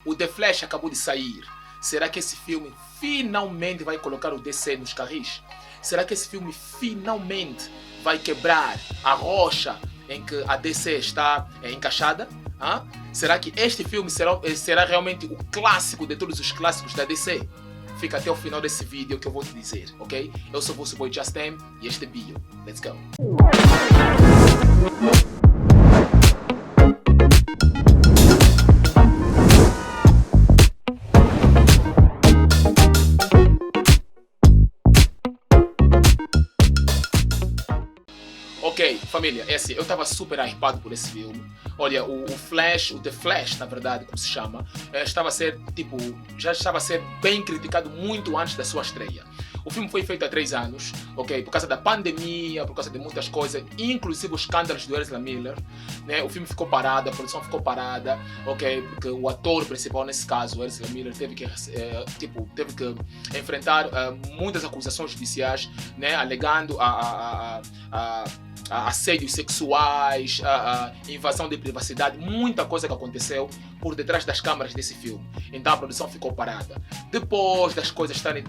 o The Flash acabou de sair. Será que esse filme finalmente vai colocar o DC nos carris? Será que esse filme finalmente vai quebrar a rocha em que a DC está encaixada? Será que este filme será realmente o clássico de todos os clássicos da DC? Fica até o final desse vídeo que eu vou te dizer, ok? Eu sou o vosso boy Justin e este é Bio. Let's go! Ok, família, é assim, eu estava super hypado por esse filme. Olha, o The Flash, na verdade, como se chama, já estava a ser bem criticado muito antes da sua estreia. O filme foi feito há 3 anos, ok? Por causa da pandemia, por causa de muitas coisas, inclusive os escândalos do Ezra Miller, né? O filme ficou parado, a produção ficou parada, ok? Porque o ator principal nesse caso, o Ezra Miller, teve que enfrentar muitas acusações judiciais, né? Alegando assédios sexuais, invasão de privacidade, muita coisa que aconteceu por detrás das câmaras desse filme. Então a produção ficou parada. Depois das coisas terem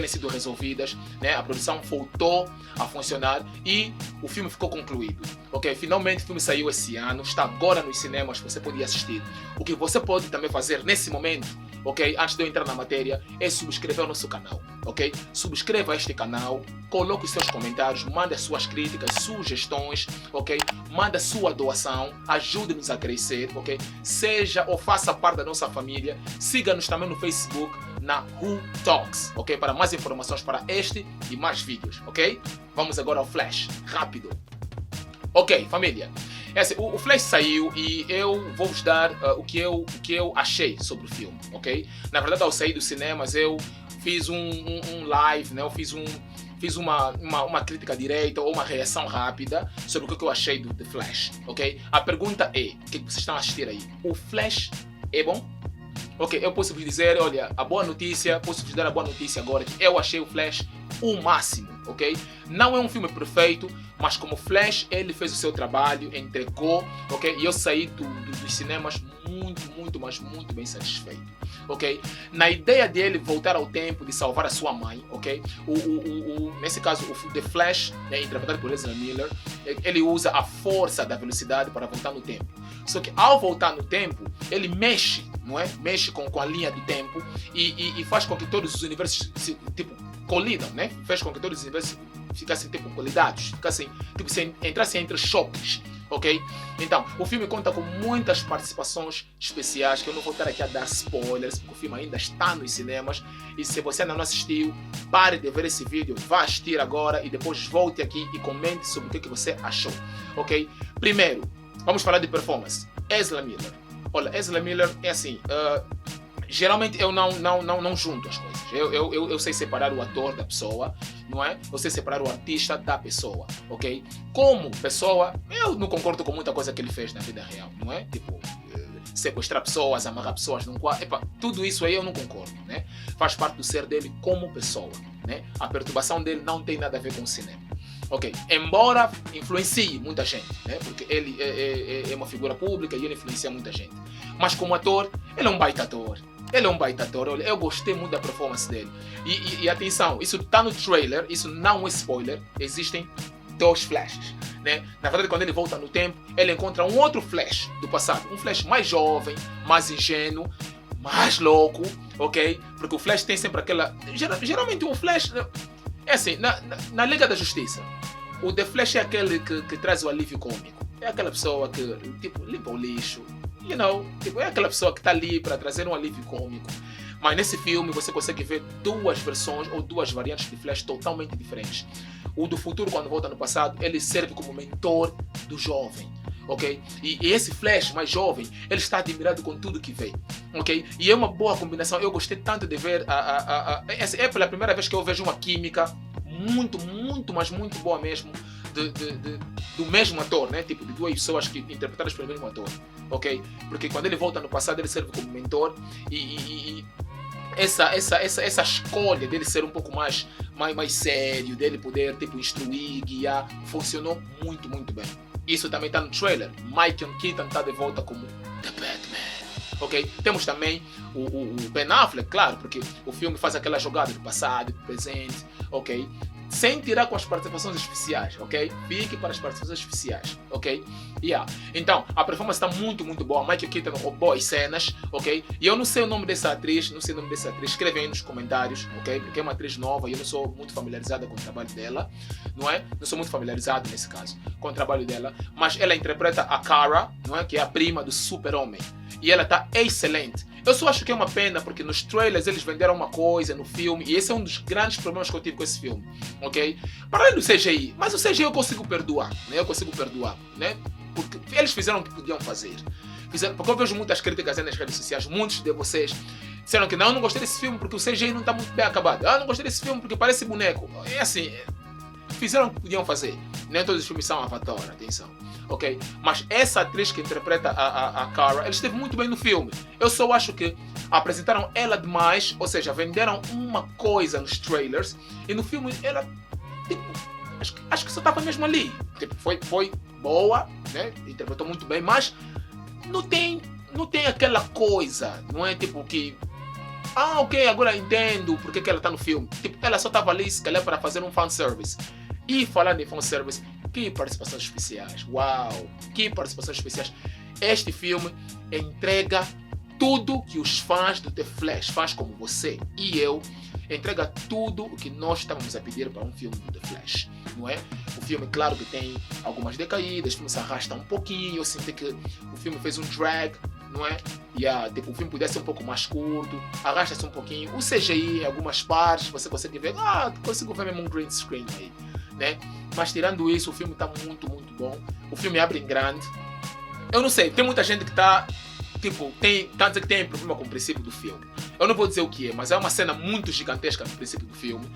sido resolvidas, né, a produção voltou a funcionar e o filme ficou concluído. Ok, finalmente o filme saiu esse ano, está agora nos cinemas, você pode assistir. O que você pode também fazer nesse momento, ok, antes de eu entrar na matéria, é subscrever o nosso canal, ok? Subscreva este canal, coloque os seus comentários, manda as suas críticas, sugestões, ok? Manda sua doação, ajude-nos a crescer, ok? Seja ou faça parte da nossa família, siga-nos também no Facebook, na Who Talks, ok? Para mais informações para este e mais vídeos, ok? Vamos agora ao Flash, rápido. Ok, família. O Flash saiu e eu vou vos dar o que eu achei sobre o filme, ok? Na verdade, ao sair dos cinemas, eu fiz um live, né? Eu fiz uma crítica direta ou uma reação rápida sobre o que eu achei do The Flash, ok? A pergunta é, o que vocês estão a assistir aí? O Flash é bom? Ok, eu posso vos dizer, olha, posso vos dar a boa notícia agora, que eu achei o Flash o máximo, ok? Não é um filme perfeito, mas como Flash, ele fez o seu trabalho, entregou, ok? E eu saí dos cinemas muito bem satisfeito, ok? Na ideia dele voltar ao tempo de salvar a sua mãe, ok? Nesse caso, o The Flash, né, interpretado por Ezra Miller, ele usa a força da velocidade para voltar no tempo. Só que ao voltar no tempo, ele mexe, não é? Mexe com a linha do tempo e faz com que todos os universos colidam, né? Faz com que todos os universos ficassem colidados, entrassem entre choques, ok? Então, o filme conta com muitas participações especiais, que eu não vou estar aqui a dar spoilers, porque o filme ainda está nos cinemas, e se você ainda não assistiu, pare de ver esse vídeo, vá assistir agora e depois volte aqui e comente sobre o que você achou, ok? Primeiro, vamos falar de performance. Ezra Miller. Olha, Ezra Miller é assim, geralmente eu não junto as coisas. Eu sei separar o ator da pessoa, não é? Eu sei separar o artista da pessoa, ok? Como pessoa, eu não concordo com muita coisa que ele fez na vida real, não é? Tipo, sequestrar pessoas, amarrar pessoas num quarto, tudo isso aí eu não concordo, né? Faz parte do ser dele como pessoa, né? A perturbação dele não tem nada a ver com o cinema. Ok, embora influencie muita gente, né? Porque ele é uma figura pública e ele influencia muita gente. Mas como ator, ele é um baita ator. Olha, eu gostei muito da performance dele. E atenção, isso está no trailer, isso não é spoiler. Existem 2 flashes, né? Na verdade, quando ele volta no tempo, ele encontra um outro flash do passado. Um flash mais jovem, mais ingênuo, mais louco, ok? Porque o flash tem sempre aquela... Geralmente o flash... É assim, na Liga da Justiça, o The Flash é aquele que traz o alívio cômico. É aquela pessoa que, limpa o lixo. É aquela pessoa que está ali para trazer um alívio cômico. Mas nesse filme você consegue ver 2 versões ou 2 variantes de Flash totalmente diferentes. O do futuro, quando volta no passado, ele serve como mentor do jovem. Ok? E esse Flash mais jovem, ele está admirado com tudo que vê, ok? E é uma boa combinação. Eu gostei tanto de ver é pela primeira vez que eu vejo uma química muito boa mesmo do mesmo ator, né? Tipo, de 2 pessoas que interpretadas pelo mesmo ator, ok? Porque quando ele volta no passado, ele serve como mentor e essa escolha dele ser um pouco mais sério, dele poder instruir, guiar, funcionou muito bem. Isso também está no trailer. Michael Keaton está de volta como The Batman. ok? Temos também o Ben Affleck, claro, porque o filme faz aquela jogada do passado, do presente, ok? Sem tirar com as participações especiais, ok? Fique para as participações especiais, ok? Então, a performance está muito, muito boa. Michael Keaton roubou as cenas, ok? E eu não sei o nome dessa atriz, escreve aí nos comentários, ok? Porque é uma atriz nova e eu não sou muito familiarizada com o trabalho dela, não é? Não sou muito familiarizado nesse caso com o trabalho dela, mas ela interpreta a Kara, não é? Que é a prima do Super-Homem. E ela está excelente. Eu só acho que é uma pena porque nos trailers eles venderam uma coisa no filme e esse é um dos grandes problemas que eu tive com esse filme, ok? Para além do CGI, mas o CGI eu consigo perdoar, né? Né? Porque eles fizeram o que podiam fazer. Porque eu vejo muitas críticas aí nas redes sociais, muitos de vocês disseram que não gostei desse filme porque o CGI não está muito bem acabado. Não gostei desse filme porque parece boneco. É assim, fizeram o que podiam fazer. Nem todos os filmes são Avatar, atenção. Ok? Mas essa atriz que interpreta a Kara, ela esteve muito bem no filme. Eu só acho que apresentaram ela demais, ou seja, venderam uma coisa nos trailers e no filme ela, tipo, acho que só estava mesmo ali. Tipo, foi boa, né? Interpretou muito bem, mas não tem aquela coisa, não é tipo que ok, agora entendo porque que ela está no filme. Tipo, ela só estava ali, se calhar, para fazer um fanservice. E falando em fanservice, que participações especiais. Uau! Que participações especiais. Este filme entrega tudo que os fãs do The Flash, fãs como você e eu, entrega tudo o que nós estávamos a pedir para um filme do The Flash, não é? O filme, claro que tem algumas decaídas, o filme se arrasta um pouquinho, eu senti que o filme fez um drag, não é? Tipo, o filme podia ser um pouco mais curto, arrasta-se um pouquinho. O CGI, em algumas partes, você consegue ver, consigo ver mesmo um green screen aí, né? Mas tirando isso, o filme está muito, muito bom. O filme abre em grande. Eu não sei, tem muita gente que está tipo, tá a dizer que tem problema com o princípio do filme. Eu não vou dizer o que é, mas é uma cena muito gigantesca no princípio do filme.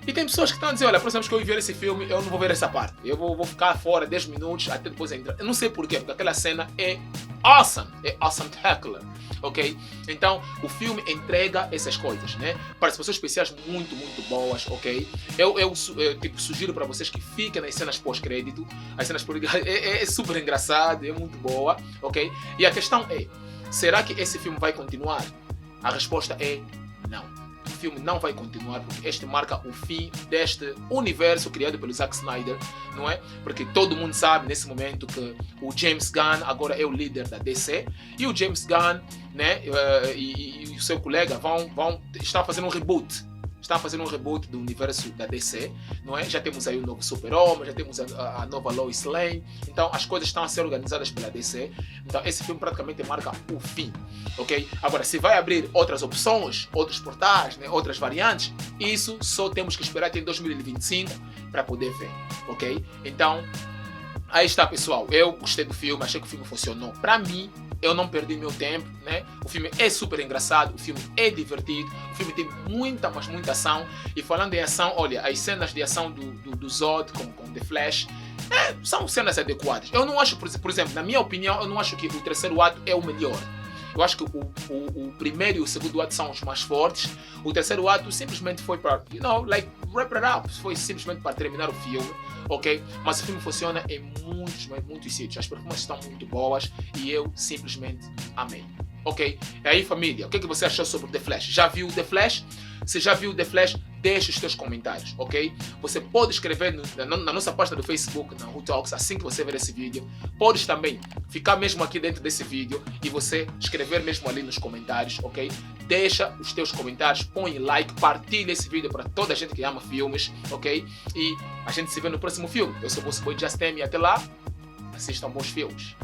E tem pessoas que estão a dizer, olha, a próxima vez que eu ver esse filme, eu não vou ver essa parte. Eu vou ficar fora 10 minutos até depois entrar. Eu não sei porquê, porque aquela cena é awesome. É awesome-tacular, ok? Então, o filme entrega essas coisas, né? Participações especiais muito, muito boas, ok? Eu tipo, sugiro para vocês que fiquem nas cenas pós-crédito. As cenas pós-crédito é super engraçado, é muito boa, ok? E a questão é, será que esse filme vai continuar? A resposta é não. O filme não vai continuar porque este marca o fim deste universo criado pelo Zack Snyder, não é? Porque todo mundo sabe nesse momento que o James Gunn agora é o líder da DC e o James Gunn, né, e o seu colega estão fazendo um reboot. Está fazendo um reboot do universo da DC, não é? Já temos aí o novo Super-Homem, já temos a nova Lois Lane, então as coisas estão a ser organizadas pela DC, então esse filme praticamente marca o fim, ok? Agora, se vai abrir outras opções, outros portais, né, outras variantes, isso só temos que esperar até em 2025 para poder ver, ok? Então, aí está, pessoal, eu gostei do filme, achei que o filme funcionou para mim. Eu não perdi meu tempo, né? O filme é super engraçado, o filme é divertido, o filme tem muita, mas muita ação. E falando em ação, olha, as cenas de ação do Zod com The Flash são cenas adequadas. Eu não acho, por exemplo, na minha opinião, eu não acho que o terceiro ato é o melhor. Eu acho que o primeiro e o segundo ato são os mais fortes. O terceiro ato simplesmente foi para, wrap it up. Foi simplesmente para terminar o filme, ok? Mas o filme funciona em muitos sítios. As performances estão muito boas e eu simplesmente amei. Ok? E aí, família, o que você achou sobre o The Flash? Já viu o The Flash? Se já viu o The Flash, deixe os seus comentários, ok? Você pode escrever na nossa página do Facebook, na Who Talks, assim que você ver esse vídeo. Podes também ficar mesmo aqui dentro desse vídeo e você escrever mesmo ali nos comentários, ok? Deixa os teus comentários, põe like, partilha esse vídeo para toda a gente que ama filmes, ok? E a gente se vê no próximo filme. Eu sou o vosso boy Justin e até lá, assistam bons filmes.